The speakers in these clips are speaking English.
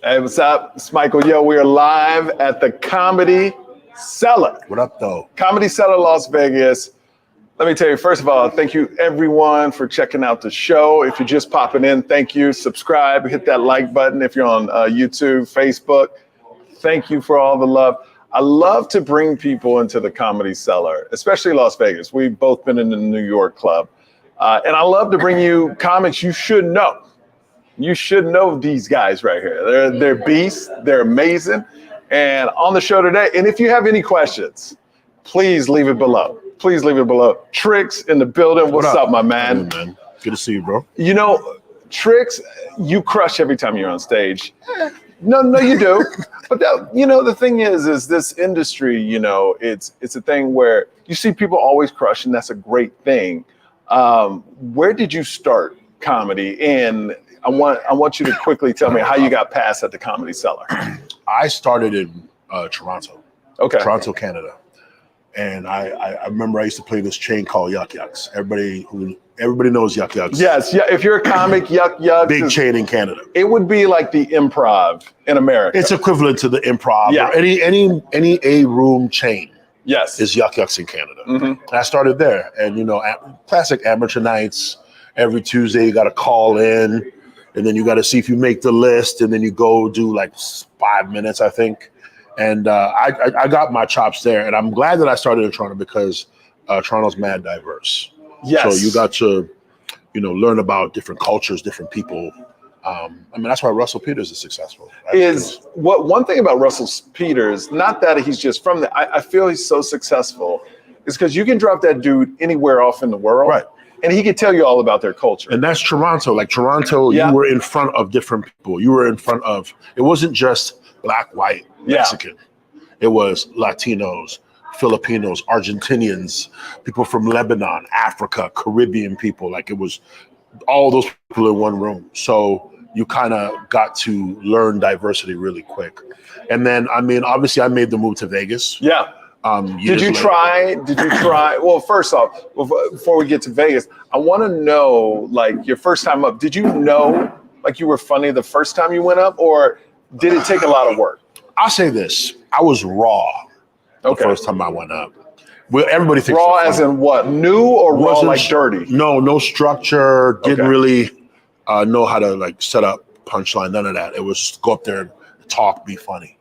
Hey, what's up? It's Michael. Yo, we are live at the Comedy Cellar. What up, though? Comedy Cellar, Las Vegas. Let me tell you, first of all, thank you everyone for checking out the show. If you're just popping in, thank you. Subscribe, hit that like button if you're on YouTube, Facebook. Thank you for all the love. I love to bring people into the Comedy Cellar, especially Las Vegas. We've both been in the New York club. And I love to bring you comics you should know. You should know these guys right here. They're beasts. They're amazing. And on the show today, and if you have any questions, please leave it below. Please leave it below. Tricks in the building. What's up, my man? Hey, man? Good to see you, bro. You know, Tricks, you crush every time you're on stage. No, you do. But that, the thing is this industry, it's a thing where you see people always crush, and that's a great thing. Where did you start comedy? And I want you to quickly tell me how you got past at the Comedy Cellar. I started in Toronto, Okay. Canada. And I remember I used to play this chain called Yuck Yucks. Everybody knows Yuck Yucks. Yes, yeah. If you're a comic, Yuck Yucks. Big chain in Canada. It would be like the Improv in America. It's equivalent to the Improv. Yeah. Or any A-room chain. Yes. Is Yuck Yucks in Canada. Mm-hmm. And I started there. And, classic amateur nights. Every Tuesday you got to call in. And then you got to see if you make the list. And then you go do like 5 minutes, I think. And I got my chops there. And I'm glad that I started in Toronto because Toronto's mad diverse. Yes. So you got to, learn about different cultures, different people. That's why Russell Peters is successful. Right? One thing about Russell Peters, not that he's just from there, I feel he's so successful, is because you can drop that dude anywhere off in the world. Right. And he could tell you all about their culture. And that's Toronto. Like Toronto, Yeah. You were in front of different people. You were in front of, it wasn't just black, white, Mexican. Yeah. It was Latinos, Filipinos, Argentinians, people from Lebanon, Africa, Caribbean people. Like it was all those people in one room. So you kind of got to learn diversity really quick. And then, obviously I made the move to Vegas. Yeah. Did you try? Well, first off, before we get to Vegas, I want to know, like, your first time up, did you know, like, you were funny the first time you went up, or did it take a lot of work? I'll say this. I was raw the first time I went up. Well, everybody thinks raw as in what? New or raw like dirty? No structure. Didn't really know how to, like, set up punchline. None of that. It was just go up there, talk, be funny.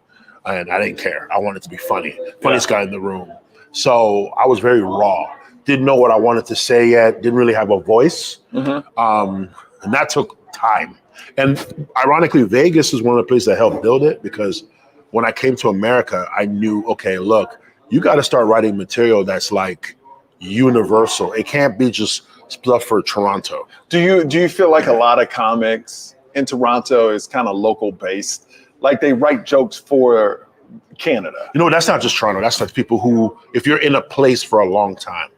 And I didn't care. I wanted to be funny. Funniest guy in the room. So I was very raw. Didn't know what I wanted to say yet. Didn't really have a voice. Mm-hmm. And that took time. And ironically, Vegas is one of the places that helped build it, because when I came to America, I knew, okay, look, you got to start writing material that's like universal. It can't be just stuff for Toronto. Do you feel like a lot of comics in Toronto is kind of local based? Like they write jokes for Canada. That's not just Toronto. That's like people who, if you're in a place for a long time,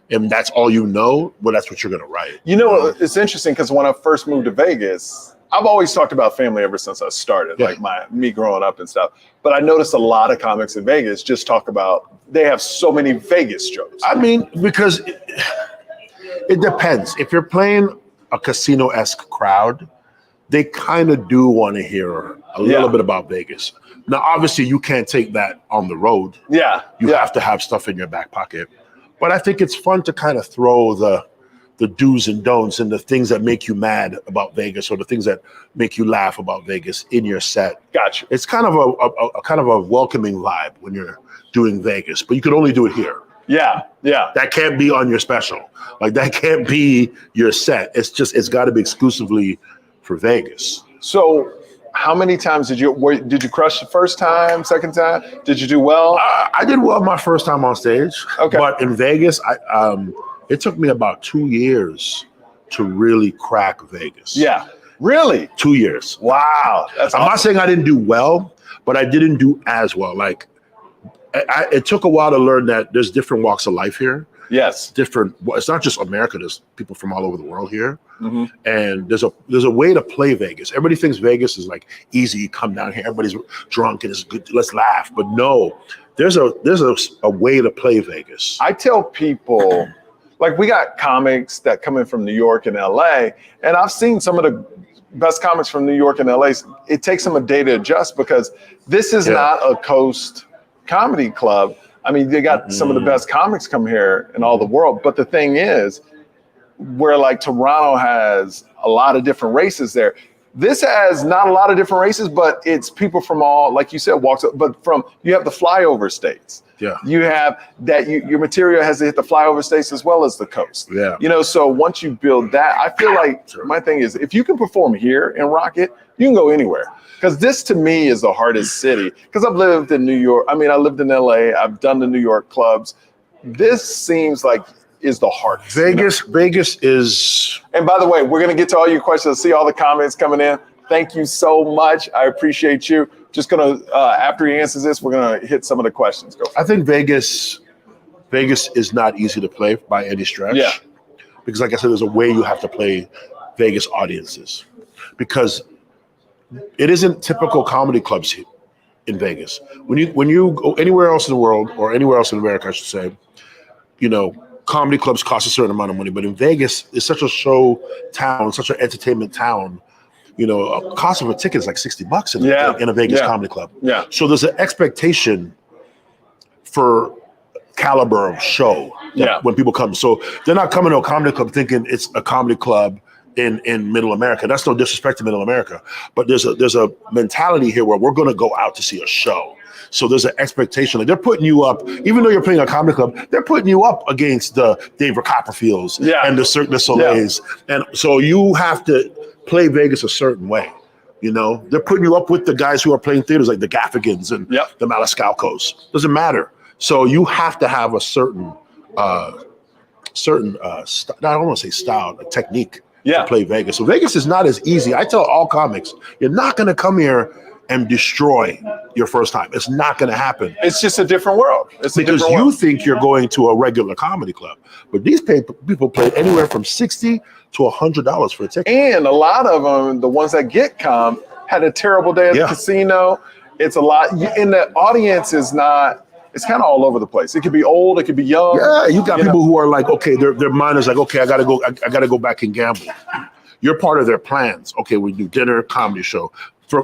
and that's all you know, well, that's what you're going to write. It's interesting because when I first moved to Vegas, I've always talked about family ever since I started, like me growing up and stuff. But I noticed a lot of comics in Vegas just talk about, they have so many Vegas jokes. Because it depends. If you're playing a casino-esque crowd, they kind of do want to hear a little bit about Vegas. Now, obviously, you can't take that on the road. Yeah. You have to have stuff in your back pocket. But I think it's fun to kind of throw the do's and don'ts and the things that make you mad about Vegas or the things that make you laugh about Vegas in your set. Gotcha. It's kind of a welcoming vibe when you're doing Vegas, but you can only do it here. Yeah. That can't be on your special. Like, that can't be your set. It's got to be exclusively for Vegas. So how many times did you crush the first time, second time? Did you do well? I did well my first time on stage. Okay. But in Vegas, it took me about 2 years to really crack Vegas. Yeah. Really? 2 years. Wow. That's I'm awesome. not saying I didn't do well, but I didn't do as well. Like, it took a while to learn that there's different walks of life here. Yes. It's not just America. There's people from all over the world here. Mm-hmm. And there's a way to play Vegas. Everybody thinks Vegas is like easy. You come down here, everybody's drunk and it's good. Let's laugh. But no, there's a way to play Vegas. I tell people, like, we got comics that come in from New York and LA, and I've seen some of the best comics from New York and LA, it takes them a day to adjust because this is not a coast comedy club. I mean, they got some of the best comics come here in all the world. But the thing is, where like Toronto has a lot of different races there, this has not a lot of different races, but it's people from all, like you said, walks up. But you have the flyover states. Yeah. You have that your material has to hit the flyover states as well as the coast. Yeah. You know, so once you build that, I feel like my thing is if you can perform here in Rocket, you can go anywhere. Because this to me is the hardest city. Because I've lived in New York. I mean, I lived in LA. I've done the New York clubs. This seems like is the hardest. Vegas is. And by the way, we're going to get to all your questions. See all the comments coming in. Thank you so much. I appreciate you. Just going to, after he answers this, we're going to hit some of the questions. Go. I think Vegas is not easy to play by any stretch. Yeah. Because like I said, there's a way you have to play Vegas audiences. Because it isn't typical comedy clubs in Vegas. When you go anywhere else in the world, or anywhere else in America, I should say, you know, comedy clubs cost a certain amount of money. But in Vegas, it's such a show town, such an entertainment town. You know, a cost of a ticket is like $60 in a Vegas comedy club. Yeah. So there's an expectation for caliber of show when people come. So they're not coming to a comedy club thinking it's a comedy club in Middle America. That's no disrespect to Middle America, but there's a mentality here where we're going to go out to see a show. So there's an expectation. Like they're putting you up, even though you're playing a comedy club, they're putting you up against the David Copperfields and the Cirque du Soleils. And so you have to play Vegas a certain way. You know, they're putting you up with the guys who are playing theaters like the Gaffigans and the Maniscalcos. Doesn't matter. So you have to have a certain I don't want to say style, a technique to play Vegas. So Vegas is not as easy. I tell all comics, you're not going to come here and destroy your first time. It's not going to happen. It's just a different world. It's because you think you're going to a regular comedy club, but these people play anywhere from $60 to $100 for a ticket. And a lot of them, the ones that get comp, had a terrible day at the casino. It's a lot, and the audience is not. It's kind of all over the place. It could be old, it could be young. Yeah, you got people who are like, okay, their mind is like, okay, I gotta go back and gamble. You're part of their plans. Okay, we do dinner, comedy show.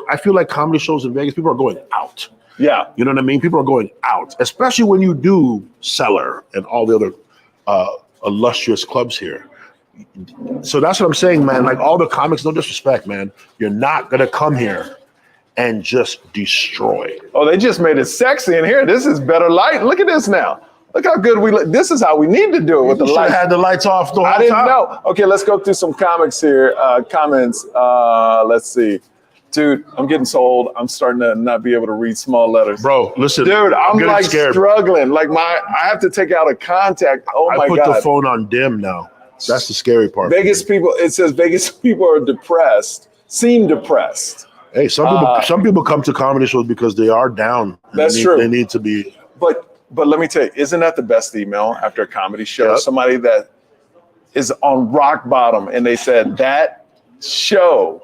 I feel like comedy shows in Vegas, people are going out. Yeah. You know what I mean? People are going out, especially when you do Cellar and all the other illustrious clubs here. So that's what I'm saying, man. Like all the comics, no disrespect, man. You're not gonna come here and just destroy. Oh, they just made it sexy in here. This is better light. Look at this now. Look how good we look. This is how we need to do it with the lights. Had the lights off the whole time. I didn't know. Okay, let's go through some comics here. Comments. Let's see. Dude, I'm getting so old. I'm starting to not be able to read small letters. Bro, listen. Dude, I'm like scared. struggling. Like I have to take out a contact. Oh my God. I put the phone on dim now. That's the scary part. Vegas people, it says Vegas people are depressed, seem depressed. Hey, some people come to comedy shows because they are down. That's true. They need to be. But let me tell you, isn't that the best email after a comedy show? Yep. Somebody that is on rock bottom and they said that show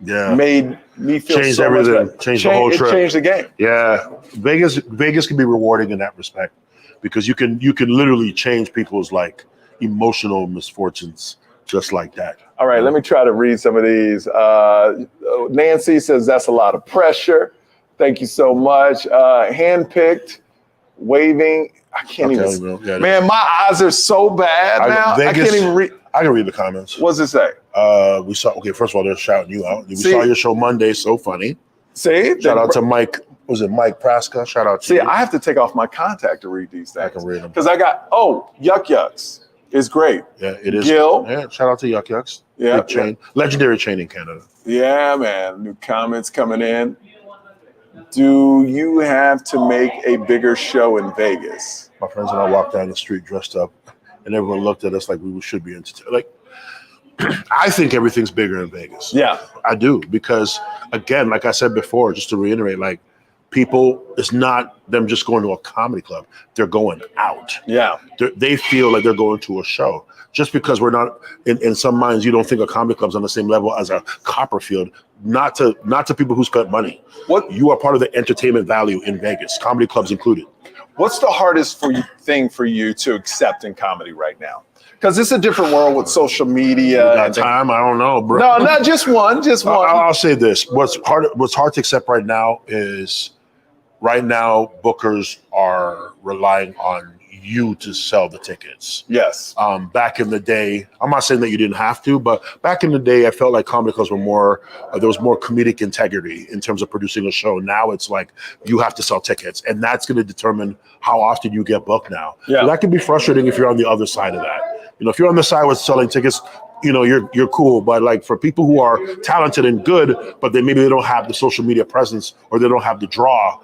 made me feel changed so everything. much better. Changed the whole trip. It changed the game. Yeah, Vegas can be rewarding in that respect because you can literally change people's like emotional misfortunes just like that. All right, let me try to read some of these. Nancy says that's a lot of pressure. Thank you so much. Handpicked, waving. I can't even. Man, my eyes are so bad now. I can't even read. I can read the comments. What's it say? We saw. Okay, first of all, they're shouting you out. We saw your show Monday. So funny. See, shout out to Mike. Was it Mike Praska? Shout out to you. I have to take off my contact to read these things. I can read them because I got Yuck Yucks is great. Yeah, it is. Gil. Yeah, shout out to Yuck Yucks. Yeah, chain. Legendary chain in Canada. Yeah, man. New comments coming in. Do you have to make a bigger show in Vegas? My friends and I walked down the street dressed up, and everyone looked at us like we should be entertained. Like, I think everything's bigger in Vegas. Yeah, I do because, again, like I said before, just to reiterate, like people, it's not them just going to a comedy club; they're going out. Yeah, they feel like they're going to a show. Just because we're not in some minds, you don't think a comedy club's on the same level as a Copperfield not to people who spent money. What You are part of the entertainment value in Vegas, comedy clubs included. What's the hardest thing for you to accept in comedy right now? Because it's a different world with social media. Got time? I don't know, bro. No, not just one. Just one. I'll say this: what's hard to accept right now is, right now bookers are relying on you to sell the tickets. Yes. Back in the day, I'm not saying that you didn't have to, but back in the day, I felt like comedy clubs were more, there was more comedic integrity in terms of producing a show. Now it's like you have to sell tickets, and that's going to determine how often you get booked now. Yeah. So that can be frustrating if you're on the other side of that. If you're on the side with selling tickets, you're cool. But like for people who are talented and good, but maybe they don't have the social media presence or they don't have the draw,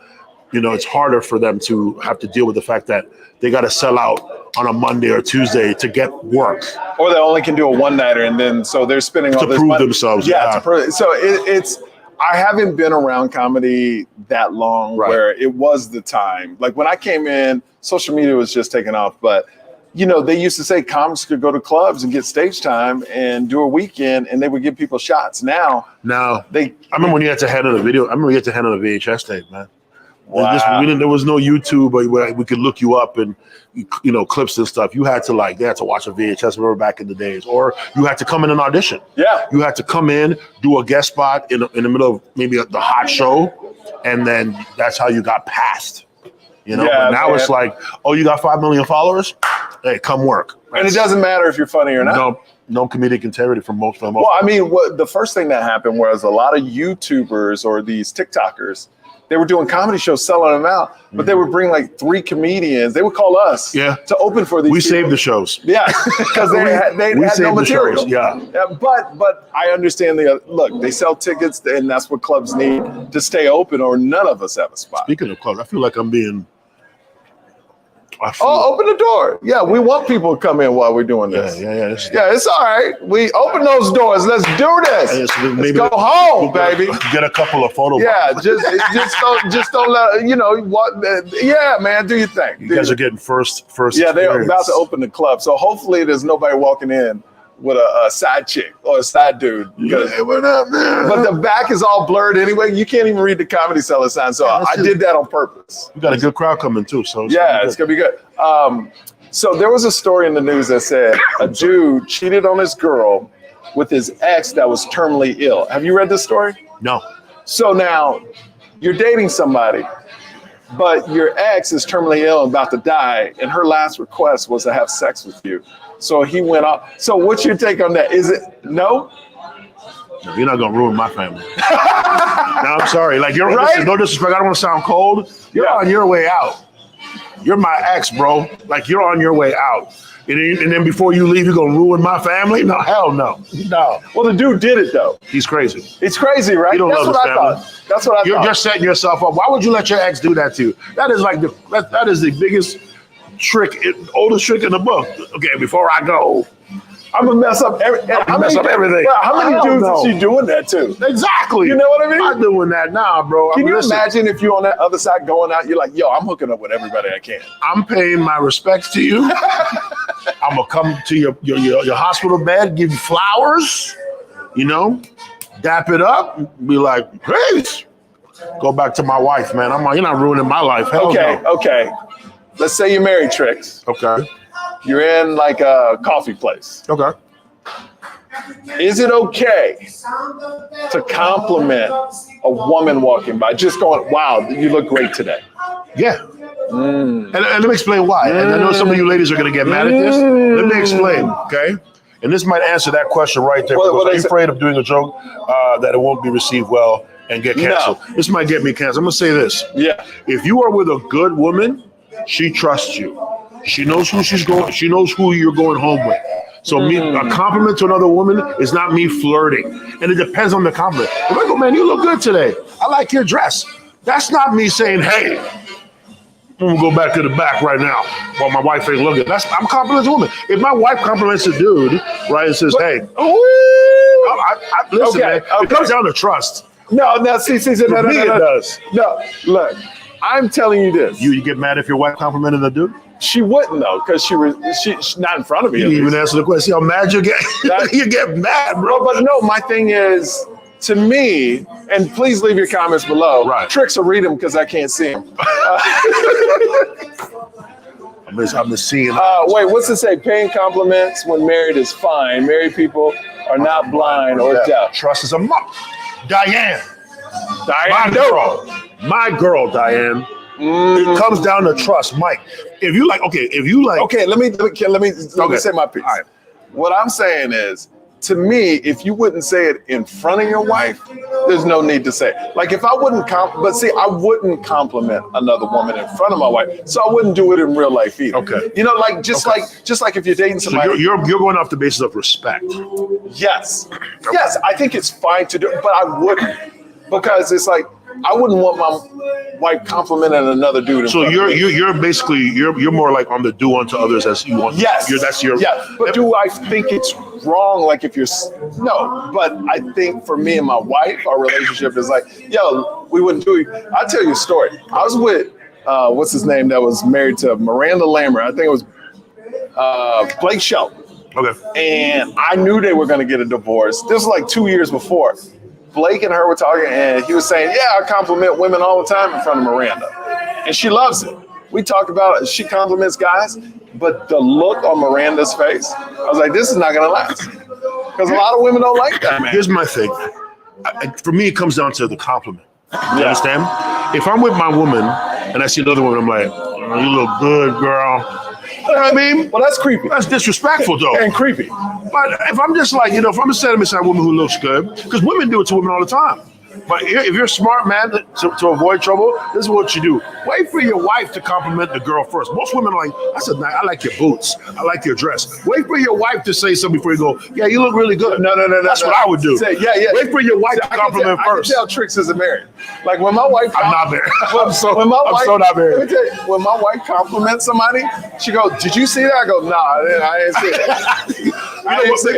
it's harder for them to have to deal with the fact that they got to sell out on a Monday or Tuesday to get work. Or they only can do a one-nighter, and then so they're spending all to this prove money. themselves. Yeah. So it's. I haven't been around comedy that long where it was the time. Like when I came in, social media was just taking off, but they used to say comics could go to clubs and get stage time and do a weekend, and they would give people shots. Now I remember when you had to hand in a video. I remember you had to hand in a VHS tape, man. Wow. There was no YouTube, but we could look you up and clips and stuff. You had to they had to watch a VHS. Remember back in the days, or you had to come in and audition. Yeah, you had to come in, do a guest spot in the middle of maybe the hot show, and then that's how you got passed. But now it's like, oh, you got 5 million followers? Hey, come work. And it doesn't matter if you're funny or not. No comedic integrity for most. Well, I mean, the first thing that happened was a lot of YouTubers or these TikTokers, they were doing comedy shows, selling them out, but they would bring like 3 comedians. They would call us to open for these. We people. saved the shows. Yeah, because they had no material. Shows, yeah. But I understand look, they sell tickets, and that's what clubs need to stay open, or none of us have a spot. Speaking of clubs, I feel like I'm being. Open the door. Yeah, we want people to come in while we're doing this. Yeah. It's all right. We open those doors. Let's do this. Let's go home, baby. Get a couple of photos. Yeah, just don't let what. Yeah, man, do your thing. You guys are getting first. Yeah, they're about to open the club, so hopefully there's nobody walking in with a side chick or a side dude. Hey, what up, man? But the back is all blurred anyway. You can't even read the Comedy Cellar sign. So I did that on purpose. We got a good crowd coming too. So it's gonna be good. So there was a story in the news that said a dude cheated on his girl with his ex that was terminally ill. Have you read this story? No. So now you're dating somebody, but your ex is terminally ill and about to die, and her last request was to have sex with you. So he went off. So what's your take on that? Is it no? You're not gonna ruin my family. No, I'm sorry. Like you're right. No disrespect. I don't want to sound cold. You're on your way out. You're my ex, bro. Like you're on your way out. And then before you leave, you're gonna ruin my family? No, hell no. No. Well, the dude did it though. He's crazy. It's crazy, right? You don't That's love what his I family. thought. That's what I thought. You're just setting yourself up. Why would you let your ex do that to you? That is like that is the biggest trick, oldest trick in the book. Okay, before I go, I'm gonna mess up everything. How many dudes is she doing that to? Exactly. You know what I mean? I'm not doing that now, bro. Can you imagine if you're on that other side going out, you're like, yo, I'm hooking up with everybody I can. I'm paying my respects to you. I'm gonna come to your hospital bed, give you flowers, dap it up, be like, great. Go back to my wife, man. You're not ruining my life. Hell no. Okay. Let's say you're married, Tricks. Okay. You're in like a coffee place. Okay. Is it okay to compliment a woman walking by, just going, wow, you look great today? Yeah. And let me explain why. And I know some of you ladies are going to get mad at this. Let me explain, okay? And this might answer that question right there. Are you afraid of doing a joke that it won't be received well and get canceled? No. This might get me canceled. I'm going to say this. Yeah. If you are with a good woman, she trusts you. She knows who she's going. She knows who you're going home with. So a compliment to another woman is not me flirting. And it depends on the compliment. If I go, man, you look good today. I like your dress. That's not me saying, hey, I'm going to go back to the back right now while my wife ain't looking. I'm complimenting a woman. If my wife compliments a dude, right, and says, hey, listen, man, it comes down to trust. No, see, no, it does. No, look, I'm telling you this. You get mad if your wife complimented a dude? She wouldn't though, because she's not in front of me. You didn't even answer the question. See how mad you get? You get mad, bro. But no, my thing is, to me, and please leave your comments below. Right. Tricks will read them because I can't see them. I'm just seeing. Wait, what's it say? Paying compliments when married is fine. Married people are not blind or deaf. Trust is a must. Diane. Diane, my girl, Diane. It comes down to trust, Mike. If you like, okay, let me say my piece. All right. What I'm saying is, to me, if you wouldn't say it in front of your wife, there's no need to say it. Like if I wouldn't I wouldn't compliment another woman in front of my wife, so I wouldn't do it in real life either. Okay. You know, like just like if you're dating somebody. So you're going off the basis of respect. Yes. Yes, I think it's fine to do, but I wouldn't, because it's like I wouldn't want my wife complimenting another dude. So you're basically you're more like on the do unto others as you want. Yes. That's your. Yeah. But do I think it's wrong? Like if you're no, but I think for me and my wife, our relationship is like, yo, we wouldn't do it. I'll tell you a story. I was with what's his name that was married to Miranda Lambert. I think it was Blake Shelton. Okay. And I knew they were going to get a divorce. This was like 2 years before. Blake and her were talking, and he was saying, yeah, I compliment women all the time in front of Miranda. And she loves it. We talked about it. She compliments guys, but the look on Miranda's face, I was like, this is not going to last. Because a lot of women don't like that, man. Here's my thing. For me, it comes down to the compliment. You understand? If I'm with my woman and I see another woman, I'm like, oh, you look good, girl. You know what I mean? Well, that's creepy. That's disrespectful, though. And creepy. But if I'm just like, if I'm standing beside a woman who looks good, because women do it to women all the time. But if you're a smart man to avoid trouble, this is what you do. Wait for your wife to compliment the girl first. Most women are like, I like your boots. I like your dress. Wait for your wife to say something before you go, yeah, you look really good. No. That's what I would do. Say, yeah. Wait for your wife to compliment first. I can tell Tricks isn't married. Like when my wife... I'm not married. I'm so not married. Let me tell you, when my wife compliments somebody, she goes, did you see that? I go, nah, I didn't see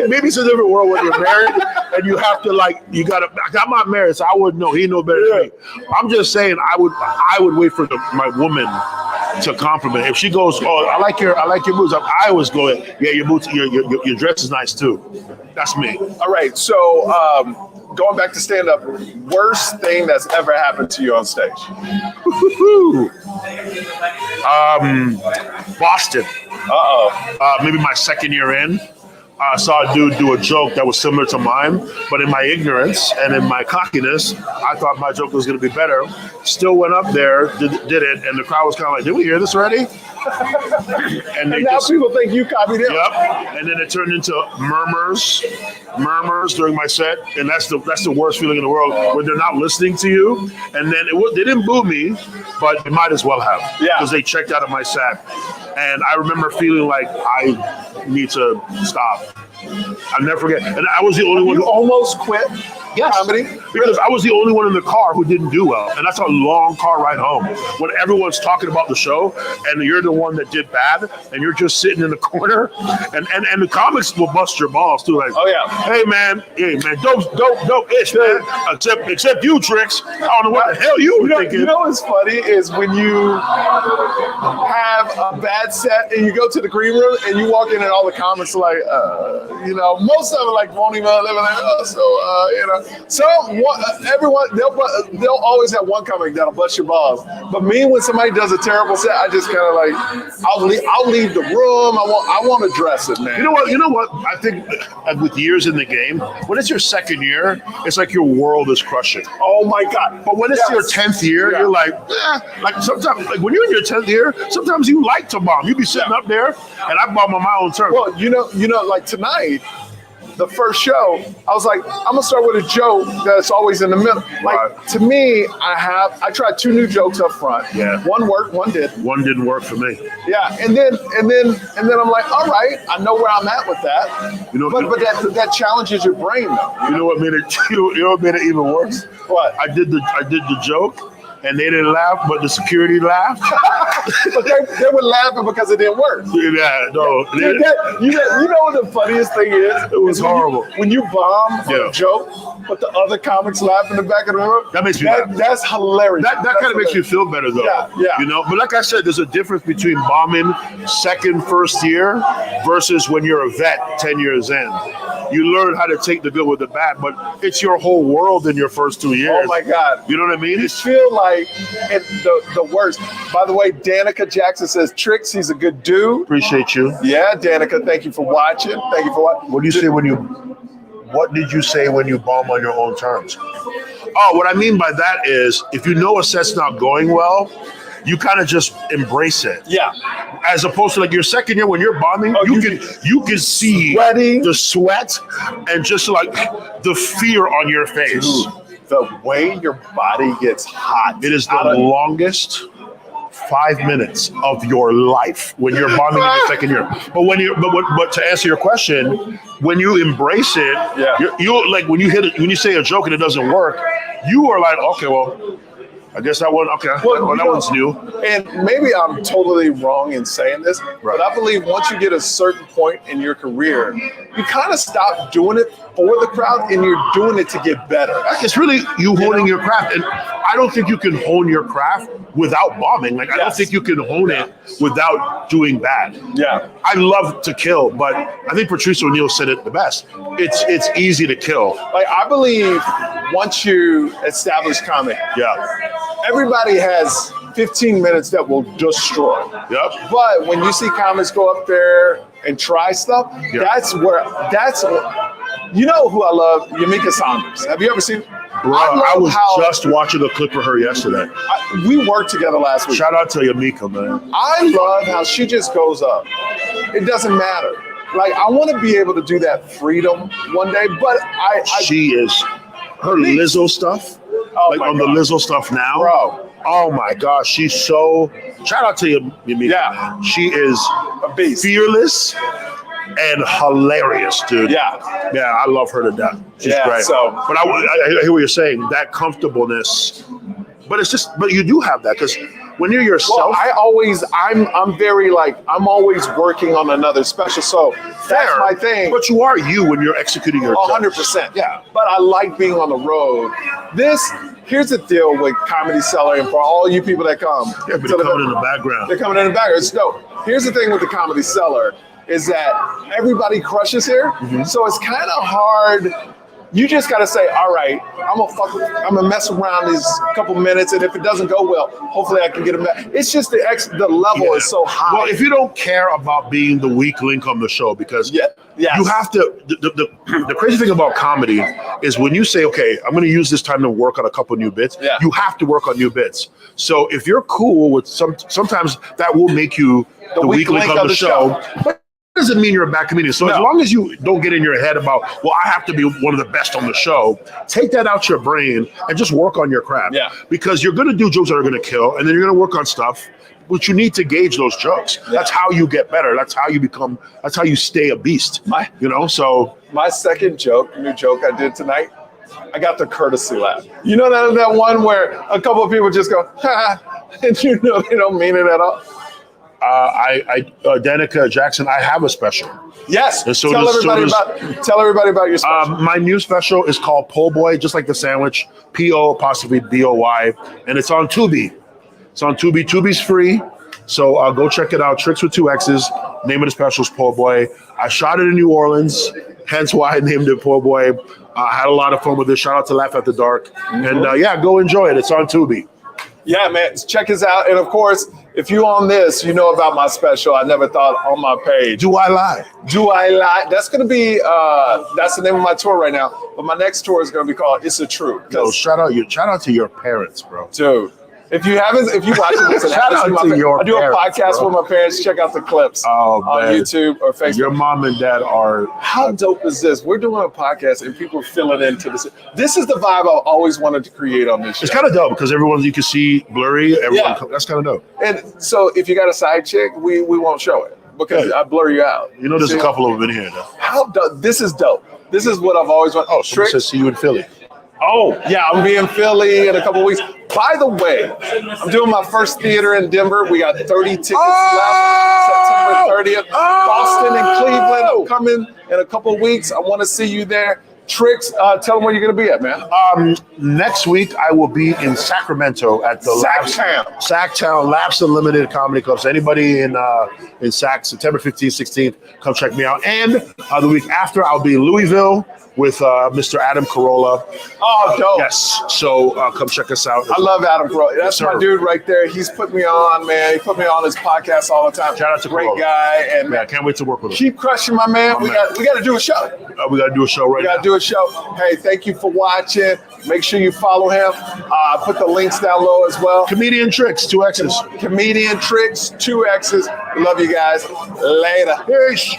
it. Maybe it's a different world when you're married and you have to I'm not married, so I wouldn't know. He know better than me. I'm just saying I would wait for my woman to compliment. If she goes, oh, I like your boots, I always go, yeah, your boots, your dress is nice too. That's me. All right, so going back to stand up, worst thing that's ever happened to you on stage? Boston. Maybe my second year in. I saw a dude do a joke that was similar to mine, but in my ignorance and in my cockiness, I thought my joke was going to be better. Still went up there, did it, and the crowd was kind of like, did we hear this already? and now people think you copied it. Yep. And then it turned into murmurs during my set, and that's the worst feeling in the world, when they're not listening to you. And then they didn't boo me, but they might as well have, because they checked out of my set. And I remember feeling like I need to stop. I'll never forget. And I was the only one. You almost quit comedy? Because I was the only one in the car who didn't do well. And that's a long car ride home. When everyone's talking about the show and you're the one that did bad and you're just sitting in the corner, and the comics will bust your balls too. Like, hey man, don't itch, man. Except you, Tricks. I don't know what the hell you were thinking. You know what's funny is when you have a bad set and you go to the green room and you walk in and all the comics are like, most of them like won't even live like, so everyone they'll always have one comic that'll bust your balls. But me, when somebody does a terrible set, I just kind of like I'll leave the room. I want to address it, man. You know what? I think with years in the game, when it's your second year, it's like your world is crushing. Oh my God! But when it's your 10th year, you're like, like sometimes, like when you're in your 10th year, sometimes you like to bomb. You be sitting up there, and I bomb on my own terms. Well, you know, like tonight, the first show, I was like, I'm gonna start with a joke that's always in the middle. Like to me, I tried 2 new jokes up front. Yeah. One worked, one didn't. One didn't work for me. Yeah, and then I'm like, all right, I know where I'm at with that. But that challenges your brain though. You know what made it? You know what made it even worse? What? I did the joke. And they didn't laugh, but the security laughed. But they were laughing because it didn't work. Yeah, no. You know what the funniest thing is? It was horrible. When you bomb a joke, but the other comics laugh in the back of the room. That makes me laugh. That's hilarious. That kind of makes you feel better, though. Yeah. But like I said, there's a difference between bombing first year versus when you're a vet 10 years in. You learn how to take the good with the bad, but it's your whole world in your first 2 years. Oh my God. You know what I mean? You feel like the worst. By the way, Danica Jackson says, Tricks, he's a good dude. Appreciate you. Yeah, Danica, thank you for watching. Thank you for watching. What did you say when you bomb on your own terms? Oh, what I mean by that is if you know a set's not going well, you kind of just embrace it. Yeah. As opposed to like your second year when you're bombing, you can see sweating, the sweat and just like the fear on your face. Dude, the way your body gets hot. It is the longest 5 minutes of your life when you're bombing in your second year. But but to answer your question, when you embrace it, you like when you say a joke and it doesn't work, you are like, okay, well, I guess that one, okay, well, that one's new. And maybe I'm totally wrong in saying this, but I believe once you get a certain point in your career, you kind of stop doing it for the crowd and you're doing it to get better. It's really you honing your craft. And I don't think you can hone your craft without bombing. Like, I don't think you can hone it without doing bad. Yeah. I love to kill, but I think Patrice O'Neal said it the best. It's easy to kill. Like, I believe once you establish comedy, everybody has 15 minutes that will destroy. Yep. But when you see comics go up there and try stuff, that's you know who I love? Yamika Saunders. Have you ever seen? Bro, I was just watching a clip of her yesterday. We worked together last week. Shout out to Yamika, man. I love how she just goes up. It doesn't matter. Like, I want to be able to do that freedom one day, but she is her Lizzo stuff. Like on the Lizzo stuff now. Bro. Oh my gosh, she's so. Shout out to Yamika. Yeah. She is a beast. Fearless and hilarious, dude. Yeah. Yeah, I love her to death. She's great. But I hear what you're saying, that comfortableness. But it's just, but you do have that because when you're yourself. Well, I'm very like, I'm always working on another special. So that's my thing. But you are you when you're executing your 100%. Yeah. But I like being on the road. Here's the deal with Comedy Cellar, and for all you people that come. Yeah, but they're coming in the background. They're coming in the background. It's dope. Here's the thing with the Comedy Cellar is that everybody crushes here. Mm-hmm. So it's kind of hard. You just got to say, all right, I'm gonna mess around these couple minutes, and if it doesn't go well, hopefully I can get them back. It's just the level is so high. Well, if you don't care about being the weak link on the show, because you have to. The crazy thing about comedy is when you say, okay, I'm going to use this time to work on a couple new bits. Yeah. You have to work on new bits. So if you're cool with sometimes that will make you the weak link on the show. But doesn't mean you're a bad comedian. So as long as you don't get in your head about, well, I have to be one of the best on the show, take that out your brain and just work on your craft. Yeah. Because you're going to do jokes that are going to kill, and then you're going to work on stuff, but you need to gauge those jokes. Yeah. That's how you get better. That's how you stay a beast. So my second new joke I did tonight, I got the courtesy laugh. You know that one where a couple of people just go, ha, and they don't mean it at all? Danica Jackson, I have a special. Yes. And so tell everybody about your special. My new special is called Po' Boy, just like the sandwich, PO''BOY, and it's on Tubi. It's on Tubi. Tubi's free, so go check it out. Tricks with 2 X's. Name of the special is Po' Boy. I shot it in New Orleans, hence why I named it Po' Boy. I had a lot of fun with it. Shout out to Laugh at the Dark. Mm-hmm. And go enjoy it. It's on Tubi. Yeah, man, check us out. And of course, if you on this, you know about my special. I never thought on my page. Do I lie? Do I lie? That's going to be, that's the name of my tour right now. But my next tour is going to be called It's a Truth. Yo, shout out to your parents, bro. Dude. If you watching this, shout out to your I do a podcast bro. with my parents. Check out the clips on YouTube or Facebook. Your mom and dad are. How dope is this? We're doing a podcast and people filling into this. This is the vibe I always wanted to create on this show. It's kind of dope because you can see blurry. That's kind of dope. And so if you got a side chick, we won't show it because I blur you out. There's a couple of them in here though. How dope? This is dope. This is what I've always wanted. Oh, Tricks says see you in Philly. Oh, yeah, I'm being in Philly in a couple of weeks. By the way, I'm doing my first theater in Denver. We got 30 tickets left. September 30th. Boston and Cleveland. I'm coming in a couple of weeks. I want to see you there. Tricks, tell them where you're going to be at, man. Next week, I will be in Sacramento at the Sacktown Labs Unlimited Comedy Club. So anybody in Sac, September 15th, 16th, come check me out. And the week after, I'll be in Louisville with Mr. Adam Carolla. Oh, dope. Yes. So come check us out. I love Adam Carolla. That's Yes, my dude right there. He's put me on, man. He put me on his podcast all the time. Shout out to Great Carolla. guy. And I can't wait to work with him. Keep crushing, my man. We got to do a show. We got to do a show right now. We got to do a show. Hey, thank you for watching. Make sure you follow him. Put the links down low as well. Comedian Tricks, 2 X's. Comedian Tricks, 2 X's. Love you guys. Later. Peace.